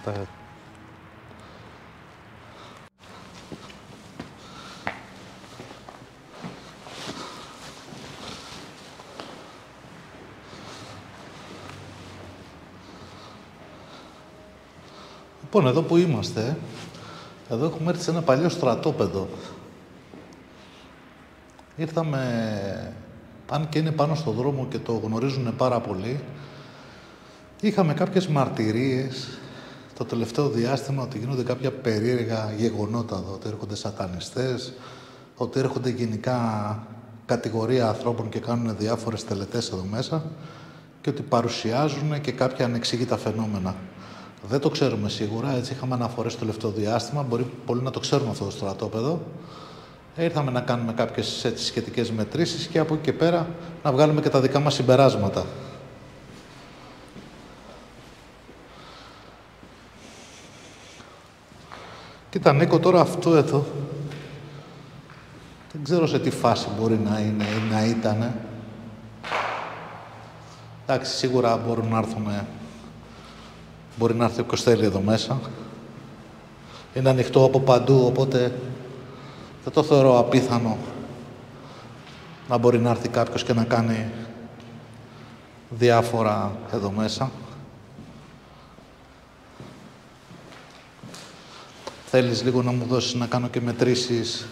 τα... Λοιπόν, εδώ που είμαστε, εδώ έχουμε έρθει σε ένα παλιό στρατόπεδο. Ήρθαμε, αν και είναι πάνω στο δρόμο και το γνωρίζουν πάρα πολύ, είχαμε κάποιες μαρτυρίες το τελευταίο διάστημα ότι γίνονται κάποια περίεργα γεγονότα εδώ, ότι έρχονται σατανιστές, ότι έρχονται γενικά κατηγορία ανθρώπων και κάνουν διάφορες τελετές εδώ μέσα και ότι παρουσιάζουν και κάποια ανεξήγητα φαινόμενα. Δεν το ξέρουμε σίγουρα, έτσι είχαμε αναφορές το τελευταίο διάστημα, μπορεί πολύ να το ξέρουμε αυτό το στρατόπεδο. Ήρθαμε να κάνουμε κάποιες έτσι σχετικές μετρήσεις και από εκεί και πέρα να βγάλουμε και τα δικά μας συμπεράσματα. Κοίτα Νίκο, τώρα αυτό εδώ δεν ξέρω σε τι φάση μπορεί να είναι ή να ήτανε. Εντάξει, σίγουρα μπορούν να έρθουν, μπορεί να έρθει ο Κωστέλη εδώ μέσα. Είναι ανοιχτό από παντού, οπότε δεν το θεωρώ απίθανο να μπορεί να έρθει κάποιος και να κάνει διάφορα εδώ μέσα. Θέλεις λίγο να μου δώσεις να κάνω και μετρήσεις,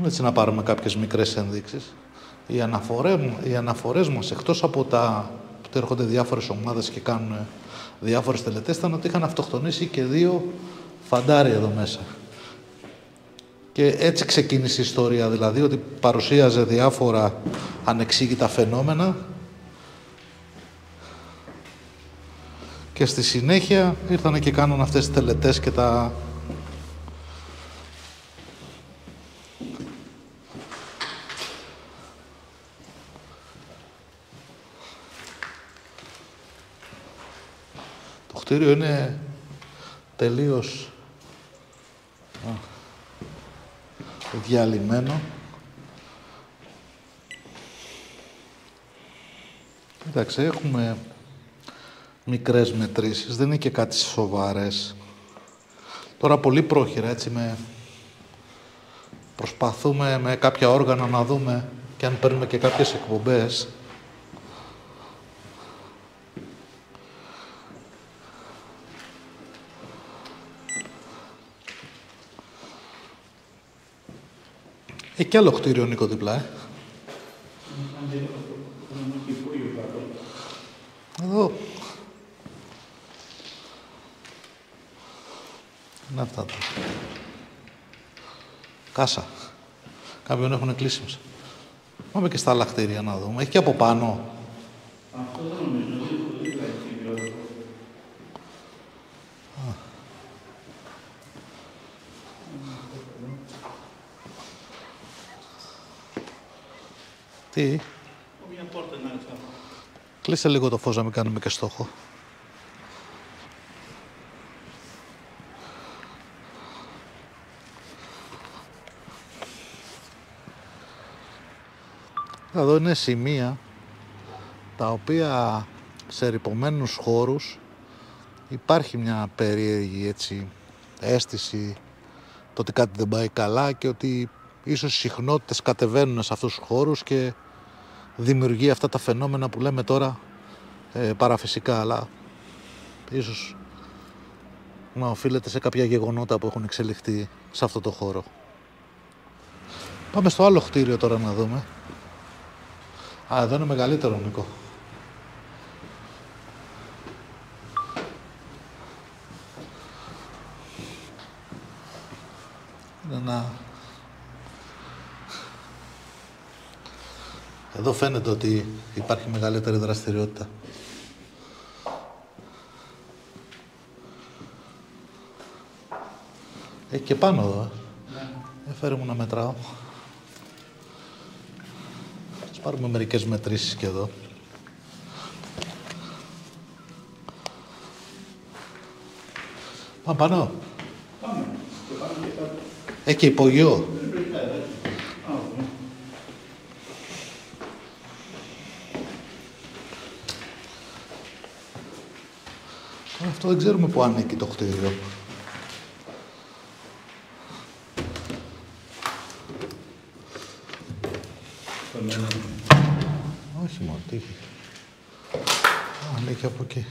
έτσι να πάρουμε κάποιες μικρές ενδείξεις. Οι αναφορές μας, εκτός από τα που έρχονται διάφορες ομάδες και κάνουν διάφορες τελετές, ήταν ότι είχαν αυτοκτονήσει και 2 φαντάροι εδώ μέσα. Και έτσι ξεκίνησε η ιστορία, δηλαδή ότι παρουσίαζε διάφορα ανεξήγητα φαινόμενα και στη συνέχεια ήρθανε και κάνουν αυτές τις τελετές και τα... Το κτίριο είναι τελείως διαλυμένο. Κοίταξε, έχουμε μικρές μετρήσεις, δεν είναι και κάτι σοβαρές. Τώρα πολύ πρόχειρα, έτσι, προσπαθούμε με κάποια όργανα να δούμε και αν παίρνουμε και κάποιες εκπομπές. Έχει κι άλλο κτίριο, Νίκο, διπλά, Εδώ. Είναι αυτά τα. Κάσα. Κάποιον έχουν κλείσει μέσα. Πάμε και στα άλλα κτίρια να δούμε. Έχει και από πάνω. Αυτό δεν νομίζω. Τι. Μια πόρτα να έρθει. Κλείσε λίγο το φως να μην κάνουμε και στόχο. Εδώ είναι σημεία τα οποία σε ρυπωμένους χώρους υπάρχει μια περίεργη έτσι αίσθηση το ότι κάτι δεν πάει καλά και ότι ίσως οι συχνότητες κατεβαίνουν σε αυτούς τους χώρους και δημιουργεί αυτά τα φαινόμενα που λέμε τώρα παραφυσικά, αλλά ίσως να οφείλεται σε κάποια γεγονότα που έχουν εξελιχθεί σε αυτό το χώρο. Πάμε στο άλλο κτίριο τώρα να δούμε. Α, εδώ είναι μεγαλύτερο, Νίκο. Είναι ένα... Εδώ φαίνεται ότι υπάρχει μεγαλύτερη δραστηριότητα. Έχει και πάνω εδώ. Φέρε μου να μετράω. Ας πάρουμε μερικές μετρήσεις και εδώ. Πάμε πάνω. Πάμε. Έχει και υπογειό. Αυτό δεν ξέρουμε πού ανήκει το κτίριο. Όχι μόνο, τύχη. Ανήκει από εκεί.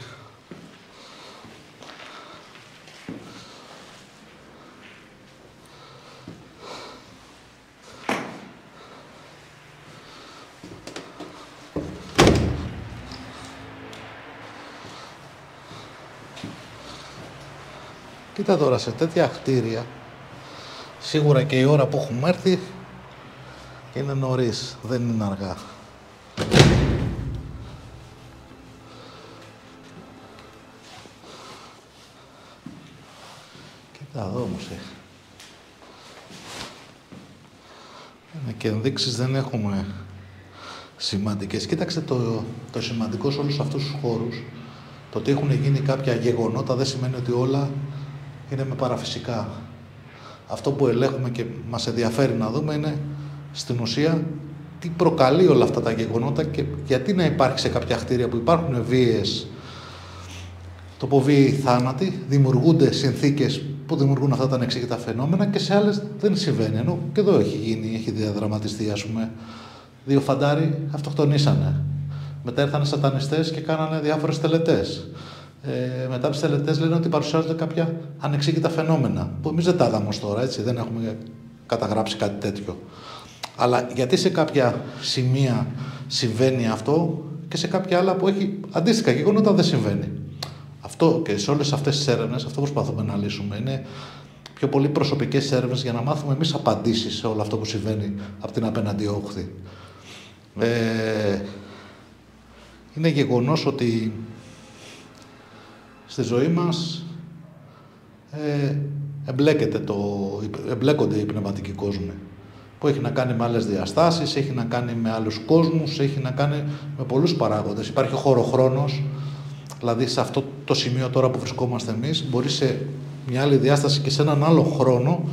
Κοίτα τώρα, σε τέτοια κτίρια, σίγουρα και η ώρα που έχουμε έρθει είναι νωρίς, δεν είναι αργά. Κοίτα εδώ όμως έχει. Και ενδείξεις δεν έχουμε σημαντικές. Κοίταξε το σημαντικό σε όλους αυτούς τους χώρους, το ότι έχουν γίνει κάποια γεγονότα δεν σημαίνει ότι όλα είναι με παραφυσικά. Αυτό που ελέγχουμε και μας ενδιαφέρει να δούμε είναι στην ουσία τι προκαλεί όλα αυτά τα γεγονότα και γιατί να υπάρχει σε κάποια κτίρια που υπάρχουν βίαιες, το πω βίαιοι θάνατοι, δημιουργούνται συνθήκες που δημιουργούν αυτά τα ανεξήγητα φαινόμενα και σε άλλες δεν συμβαίνει. Ενώ και εδώ έχει γίνει, έχει διαδραματιστεί, ας πούμε, 2 φαντάροι αυτοκτονήσανε. Μετά ήρθαν σατανιστές και κάνανε διάφορες τελετές. Μετά από τις τελετές λένε ότι παρουσιάζονται κάποια ανεξήγητα φαινόμενα, που εμείς δεν τα είδαμε ως τώρα, έτσι, δεν έχουμε καταγράψει κάτι τέτοιο. Αλλά γιατί σε κάποια σημεία συμβαίνει αυτό και σε κάποια άλλα που έχει αντίστοιχα γεγονότα δεν συμβαίνει. Αυτό και σε όλες αυτές τις έρευνες, αυτό προσπαθούμε να λύσουμε. Είναι πιο πολύ προσωπικές έρευνες για να μάθουμε εμείς απαντήσεις σε όλο αυτό που συμβαίνει από την απέναντι όχθη. Είναι γεγονός ότι στη ζωή μας εμπλέκονται οι πνευματικοί κόσμοι, που έχει να κάνει με άλλες διαστάσεις, έχει να κάνει με άλλους κόσμους, έχει να κάνει με πολλούς παράγοντες. Υπάρχει ο χωροχρόνος, δηλαδή σε αυτό το σημείο τώρα που βρισκόμαστε εμείς, μπορεί σε μια άλλη διάσταση και σε έναν άλλο χρόνο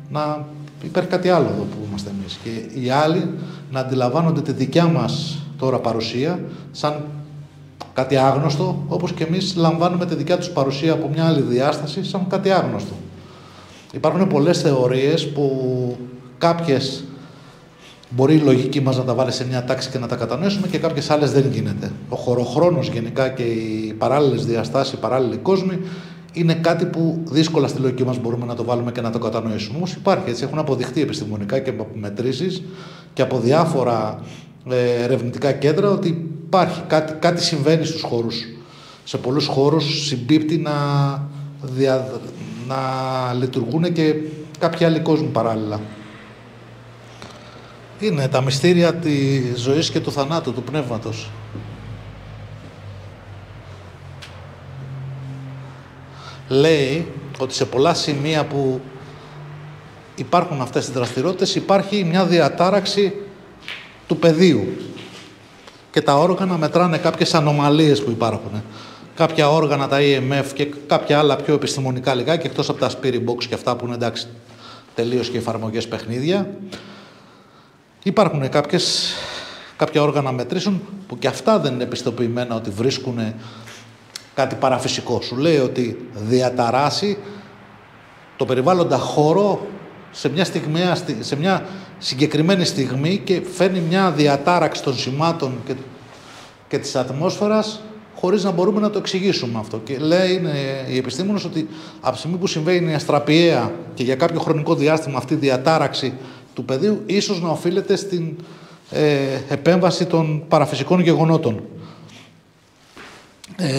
να υπάρχει κάτι άλλο εδώ που είμαστε εμείς. Και οι άλλοι να αντιλαμβάνονται τη δικιά μας τώρα παρουσία σαν κάτι άγνωστο, όπως και εμείς λαμβάνουμε τη δικιά τους παρουσία από μια άλλη διάσταση σαν κάτι άγνωστο. Υπάρχουν πολλές θεωρίες που κάποιες μπορεί η λογική μας να τα βάλει σε μια τάξη και να τα κατανοήσουμε και κάποιες άλλες δεν γίνεται. Ο χωροχρόνος γενικά και οι παράλληλες διαστάσεις, οι παράλληλοι κόσμοι είναι κάτι που δύσκολα στη λογική μας μπορούμε να το βάλουμε και να το κατανοήσουμε. Όμως υπάρχει, έτσι, έχουν αποδειχτεί επιστημονικά και από μετρήσεις και από διάφορα ερευνητικά κέντρα ότι υπάρχει κάτι συμβαίνει στους χώρους. Σε πολλούς χώρους συμπίπτει να λειτουργούν και κάποιοι άλλοι κόσμοι παράλληλα. Είναι τα μυστήρια της ζωής και του θανάτου, του πνεύματος. Λέει ότι σε πολλά σημεία που υπάρχουν αυτές οι δραστηριότητες υπάρχει μια διατάραξη του πεδίου και τα όργανα μετράνε κάποιες ανομαλίες που υπάρχουν. Κάποια όργανα, τα EMF και κάποια άλλα πιο επιστημονικά λιγάκι, εκτός από τα Spirit Box και αυτά που είναι εντάξει τελείως και εφαρμογές παιχνίδια. Υπάρχουν κάποια όργανα μετρήσεων που και αυτά δεν είναι επιστοποιημένα ότι βρίσκουν κάτι παραφυσικό. Σου λέει ότι διαταράσει το περιβάλλοντα χώρο σε μια συγκεκριμένη στιγμή και φέρνει μια διατάραξη των σημάτων και της ατμόσφαιρας χωρίς να μπορούμε να το εξηγήσουμε αυτό. Και λέει οι επιστήμονες ότι από τη στιγμή που συμβαίνει αστραπιαία και για κάποιο χρονικό διάστημα αυτή η διατάραξη του πεδίου ίσως να οφείλεται στην επέμβαση των παραφυσικών γεγονότων.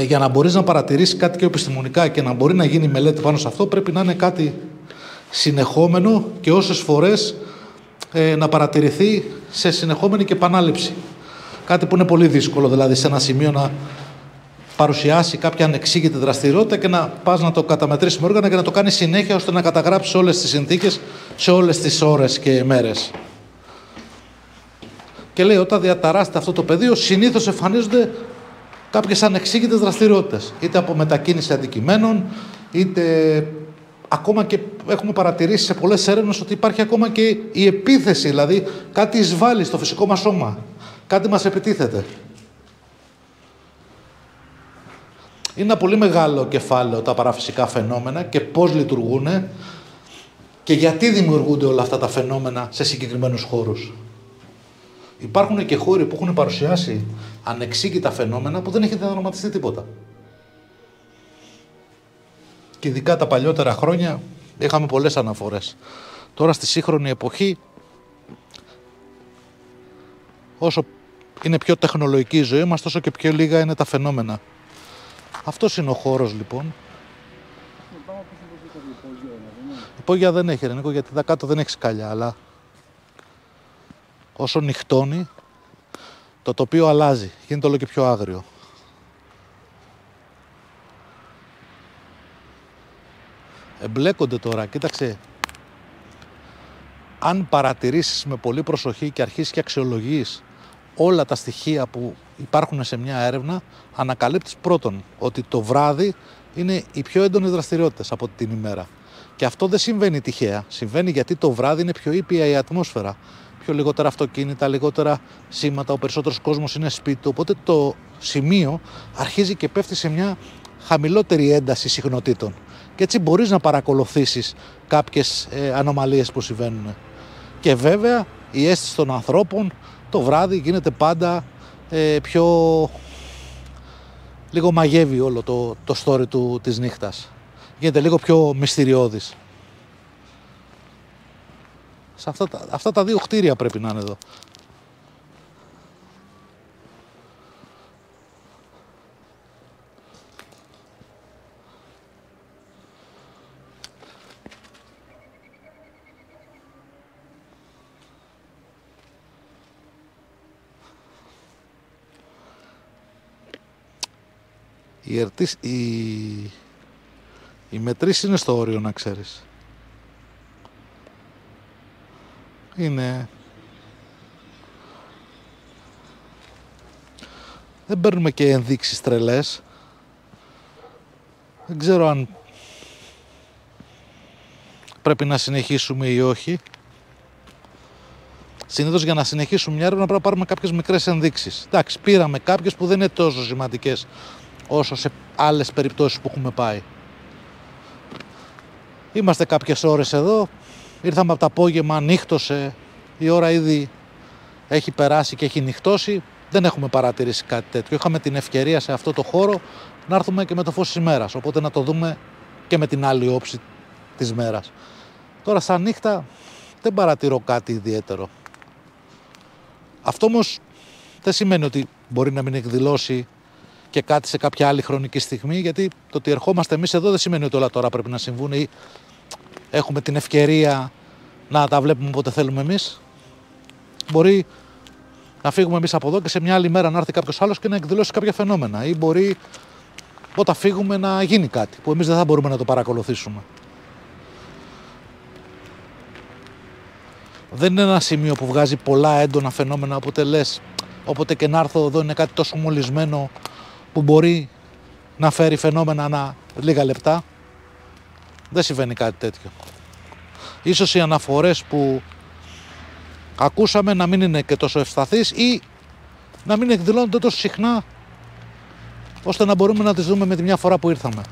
Για να μπορείς να παρατηρήσεις κάτι και επιστημονικά και να μπορεί να γίνει μελέτη πάνω σε αυτό πρέπει να είναι κάτι συνεχόμενο και όσες φορές να παρατηρηθεί σε συνεχόμενη και επανάληψη. Κάτι που είναι πολύ δύσκολο, δηλαδή σε ένα σημείο να παρουσιάσει κάποια ανεξήγητη δραστηριότητα και να πας να το καταμετρήσεις με όργανα και να το κάνεις συνέχεια ώστε να καταγράψεις όλες τις συνθήκες σε όλες τις ώρες και μέρες. Και λέει όταν διαταράσσεται αυτό το πεδίο συνήθως εμφανίζονται κάποιες ανεξήγητες δραστηριότητες. Είτε από μετακίνηση αντικειμένων, είτε ακόμα και έχουμε παρατηρήσει σε πολλές έρευνες ότι υπάρχει ακόμα και η επίθεση, δηλαδή κάτι εισβάλλει στο φυσικό μας σώμα. Κάτι μας επιτίθεται. Είναι ένα πολύ μεγάλο κεφάλαιο τα παραφυσικά φαινόμενα και πώς λειτουργούν και γιατί δημιουργούνται όλα αυτά τα φαινόμενα σε συγκεκριμένους χώρους. Υπάρχουν και χώροι που έχουν παρουσιάσει ανεξήγητα φαινόμενα που δεν έχει διαδραματιστεί τίποτα. Και ειδικά τα παλιότερα χρόνια είχαμε πολλές αναφορές. Τώρα στη σύγχρονη εποχή, όσο είναι πιο τεχνολογική η ζωή μας, τόσο και πιο λίγα είναι τα φαινόμενα. Αυτός είναι ο χώρος λοιπόν. Υπόγεια δεν έχει, Νίκο, γιατί τα κάτω δεν έχει σκάλια, αλλά όσο νυχτώνει, το τοπίο αλλάζει, γίνεται όλο και πιο άγριο. Εμπλέκονται τώρα, κοίταξε, αν παρατηρήσεις με πολύ προσοχή και αρχίσεις και αξιολογείς όλα τα στοιχεία που υπάρχουν σε μια έρευνα, ανακαλύπτεις πρώτον ότι το βράδυ είναι οι πιο έντονες δραστηριότητες από την ημέρα. Και αυτό δεν συμβαίνει τυχαία. Συμβαίνει γιατί το βράδυ είναι πιο ήπια η ατμόσφαιρα. Πιο λιγότερα αυτοκίνητα, λιγότερα σήματα, ο περισσότερος κόσμος είναι σπίτι. Οπότε το σημείο αρχίζει και πέφτει σε μια χαμηλότερη ένταση συχνοτήτων. Και έτσι μπορείς να παρακολουθήσεις κάποιες ανομαλίες που συμβαίνουν. Και βέβαια η αίσθηση των ανθρώπων το βράδυ γίνεται πάντα πιο... λίγο μαγεύει όλο το story της νύχτας. Γίνεται λίγο πιο μυστηριώδης. Σε αυτά τα δύο κτίρια πρέπει να είναι εδώ. Οι μετρήσεις είναι στο όριο, να ξέρεις. Είναι... Δεν παίρνουμε και ενδείξεις τρελές. Δεν ξέρω αν πρέπει να συνεχίσουμε ή όχι. Συνήθως για να συνεχίσουμε μια έρευνα πρέπει να πάρουμε κάποιες μικρές ενδείξεις. Εντάξει, πήραμε κάποιες που δεν είναι τόσο σημαντικές όσο σε άλλες περιπτώσεις που έχουμε πάει. Είμαστε κάποιες ώρες εδώ, ήρθαμε από το απόγευμα, νύχτωσε, η ώρα ήδη έχει περάσει και έχει νυχτώσει, δεν έχουμε παρατηρήσει κάτι τέτοιο. Είχαμε την ευκαιρία σε αυτό το χώρο να έρθουμε και με το φως της ημέρας, οπότε να το δούμε και με την άλλη όψη της μέρας. Τώρα στα νύχτα δεν παρατηρώ κάτι ιδιαίτερο. Αυτό όμως δεν σημαίνει ότι μπορεί να μην εκδηλώσει και κάτι σε κάποια άλλη χρονική στιγμή, γιατί το ότι ερχόμαστε εμείς εδώ δεν σημαίνει ότι όλα τώρα πρέπει να συμβούν ή έχουμε την ευκαιρία να τα βλέπουμε όποτε θέλουμε εμείς. Μπορεί να φύγουμε εμείς από εδώ και σε μια άλλη μέρα να έρθει κάποιος άλλος και να εκδηλώσει κάποια φαινόμενα, ή μπορεί όταν φύγουμε να γίνει κάτι που εμείς δεν θα μπορούμε να το παρακολουθήσουμε. Δεν είναι ένα σημείο που βγάζει πολλά έντονα φαινόμενα, οπότε λες, όποτε και να έρθω εδώ είναι κάτι τόσο μολυσμένο που μπορεί να φέρει φαινόμενα ανά λίγα λεπτά. Δεν συμβαίνει κάτι τέτοιο. Ίσως οι αναφορές που ακούσαμε να μην είναι και τόσο ευσταθείς ή να μην εκδηλώνονται τόσο συχνά ώστε να μπορούμε να τις δούμε με τη μια φορά που ήρθαμε.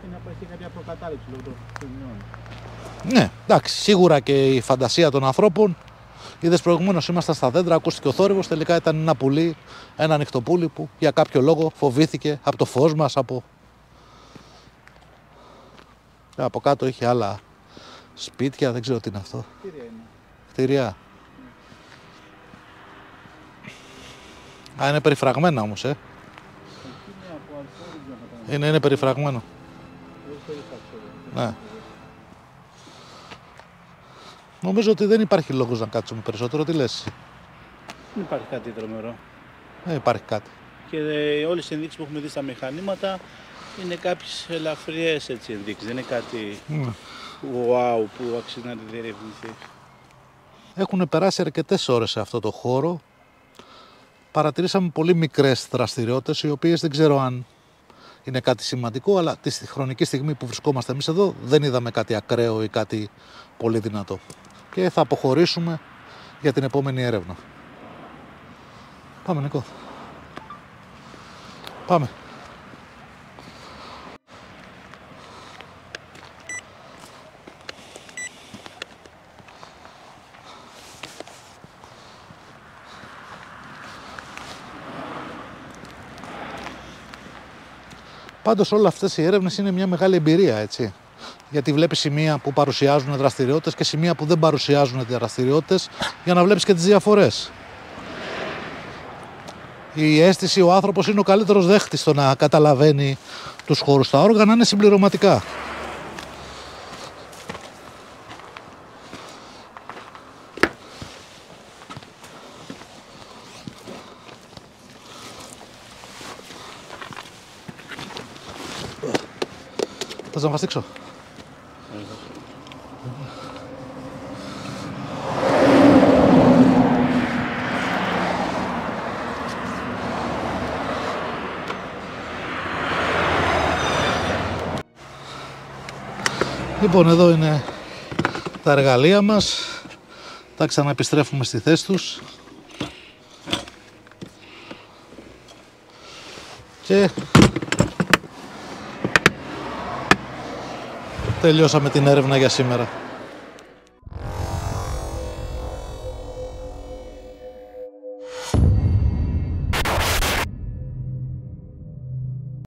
Είναι να έχει κάποια προκατάληψη λόγω των φαινομενών. Ναι, εντάξει, σίγουρα και η φαντασία των ανθρώπων. Είδες προηγουμένως ήμασταν στα δέντρα, ακούστηκε ο θόρυβος, τελικά ήταν ένα πουλί, ένα νυχτοπούλι που για κάποιο λόγο φοβήθηκε από το φως μας, από κάτω είχε άλλα σπίτια, δεν ξέρω τι είναι αυτό. Κτίρια είναι. Κτίρια. Είναι περιφραγμένα όμως, Είναι περιφραγμένο. Ναι. Νομίζω ότι δεν υπάρχει λόγος να κάτσουμε περισσότερο. Τι λες? Δεν υπάρχει κάτι τρομερό. Δεν υπάρχει κάτι. Και όλες οι ενδείξεις που έχουμε δει στα μηχανήματα είναι κάποιες ελαφριές ενδείξεις. Δεν είναι κάτι wow που αξίζει να τη διερευνηθεί. Έχουν περάσει αρκετές ώρες σε αυτό το χώρο. Παρατηρήσαμε πολύ μικρές δραστηριότητες, οι οποίες δεν ξέρω αν είναι κάτι σημαντικό, αλλά τη χρονική στιγμή που βρισκόμαστε εμείς εδώ δεν είδαμε κάτι ακραίο ή κάτι πολύ δυνατό. Και θα αποχωρήσουμε για την επόμενη έρευνα. Πάμε, Νικό. Πάμε. Πάντως όλες αυτές οι έρευνες είναι μια μεγάλη εμπειρία, έτσι. Γιατί βλέπεις σημεία που παρουσιάζουν δραστηριότητες και σημεία που δεν παρουσιάζουν δραστηριότητες, για να βλέπεις και τις διαφορές. Η αίσθηση, ο άνθρωπος είναι ο καλύτερος δέχτης στο να καταλαβαίνει τους χώρους. Τα όργανα είναι συμπληρωματικά. Θες να βαστίξω? Λοιπόν, εδώ είναι τα εργαλεία μας. Τα ξαναεπιστρέφουμε στη θέση τους. Και τελειώσαμε την έρευνα για σήμερα.